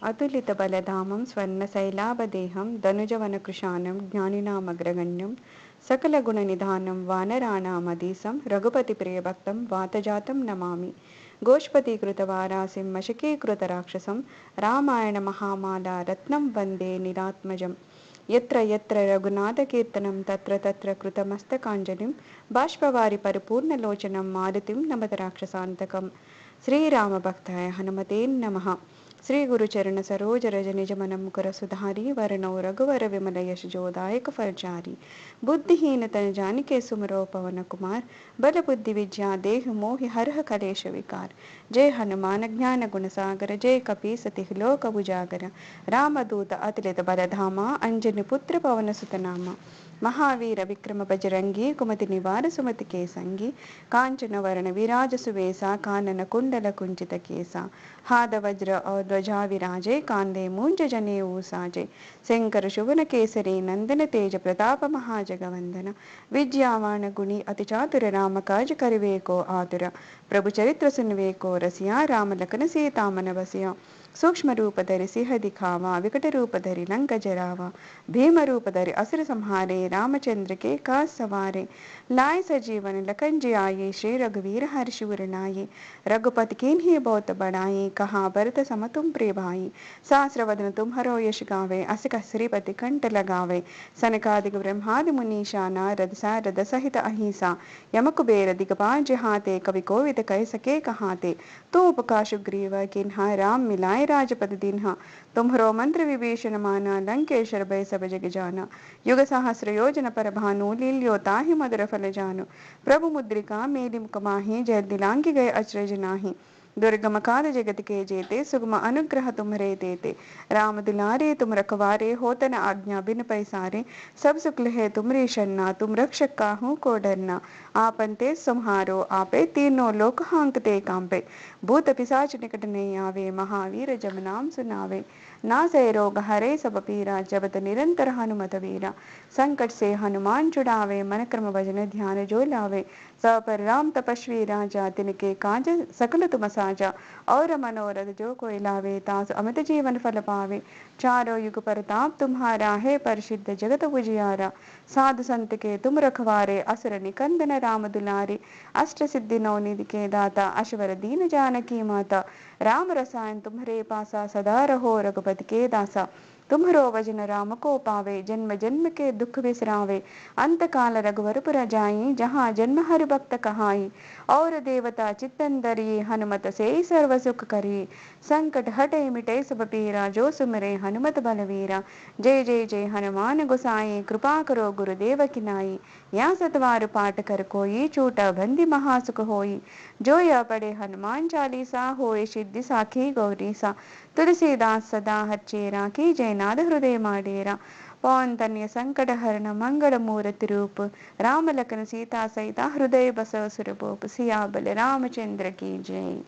अतुलितबलधामं स्वर्णशैलाभदेहं दनुजवनकृशानं ज्ञानिनामग्रगण्यं सकलगुणनिधानं वानराणामधीशं रघुपतिप्रियभक्तं वातजातं नमामि। गोष्पदीकृतवारासिं मशकीकृतराक्षसं रामायणमहामाला रत्नं वन्दे निरात्मजम्। यत्र यत्र रघुनाथकीर्तनं तत्र तत्र कृतमस्तकाञ्जलिं बाष्पवारि परिपूर्णलोचनं मारुतिं नमत राक्षसान्तकं। श्रीरामभक्ताय हनुमते नमः। श्री गुरुचरण सरोज रज निज मन मुकुर सुधारी वरणौ रघुवर विमल यश जोदायक फलचारी। बुद्धिहीन तन जानिके सुमरो पवन कुमार बल बुद्धि विद्या देह मोहि हरह कलेश विकार। जय हनुमान ज्ञान गुण सागर जय कपी सति लोक उजागर। रामदूत अतुलित बलधामा अंजनी पुत्र पवन सुतनामा। महावीर विक्रम बजरंगी कुमति निवार सुमति के संगी। कांचन वर्ण विराज सुवेसा कानन कुंडल कुंचित केसा। हाद वज्र और ध्वजा विराजे कांधे मूंज जनेऊ साजे। शंकर शुभन केसरी नंदन तेज प्रताप महाजगवंदन। विद्यावान गुणी अति चातुर राम काज करिवे को आतुर। प्रभु चरित्र सुनवे को रसिया राम लखन सीता मन बसिया। सूक्ष्म रूप धरि सिंह दिखावा विकट रूप धरि लंक जरावा। भीम रूप धरि असुर संहारे रामचंद्र के काज सवारे। लाए सजीवन लखन जी आये श्री रघुवीर हर्षि नाये। रघुपति कीन्ही बहुत बड़ाई कहा भरत सम तुम प्रिय भाई। सहस्र वदन तुम्हरो यश गावे अस श्रीपति कंठ लगावे। सनकादिक ब्रह्मादि मुनीषा नारद सारद सहित अहिसा। यम कुबेर दिगपाल हाथे कवि कोविद कह सके कहाते। तो उपकाश ग्रीव किन्हा राम मिलाए राजपद दिन्हा। तुम्हरो मंत्र विभीषण माना लंकेश्वर भय सब जग जाना। युग सहस्र योजन पर भानु लील्यो ताहि मधुर फल जानु। प्रभु मुद्रिका मेलि मुख माहि जय दिलांगी गए अचरज नाही। दुर्गम काल जगत के जेते सुगम अनुग्रह तुम्हरे देते। राम दुलारे तुम रखवारे होत न आज्ञा बिन पैसारे। सब सुख है तुमरी शन्ना तुम रक्षक काहू को डरना। आपन ते संहारो आपे तीनों लोक हांकते कांपे। भूत पिशाच निकट नहीं आवे महावीर जब नाम सुनावे। नासै रोग हरे सब पीरा जबत निरंतर हनुमत वीरा। संकट से हनुमान छुड़ावे मन क्रम भजन ध्यान जो लावे। सब पर राम तपस्वी राजा तिनके काज सकल तुम साजा। और मनोरथ जो कोई लावे तास अमित जीवन फल पावे। चारों युग परताप तुम्हारा है प्रसिद्ध जगत उजियारा। साधु संत के तुम रखवारे असुर निकंदन राम दुलारे। अष्ट सिद्धि नवनिधि के दाता अश्वर दीन जानकी माता। राम रसायन तुम्हरे पासा सदा रहो रघुपति के दासा। तुम्हरो वजन राम को पावे जन्म जन्म के दुख बिसरावे। अंत काल रघुवरपुर जाई जहाँ जन्म हरि भक्त कहाई। और देवता चित्तन दरिये हनुमत से सर्व सुख करी। संकट हटे मिटे सब पीरा जो सुमरे हनुमत बलवीरा। जय जय जय हनुमान गोसाई कृपा करो गुरुदेव की नाई। या सतवार पाठ कर कोई छूटा बंदी महासुख होई। जो या पढ़े हनुमान चालीसा होए सिद्धि साखी गौरी सा। तुलसीदास सदा हच्चेरा की जयनाद हृदय माडेरा। पवन तन्य संकट हरण मंगल मूर्ति रूप। राम लखन सीता सहिता हृदय बसव सुरभूप। सिया बल रामचंद्र की जय।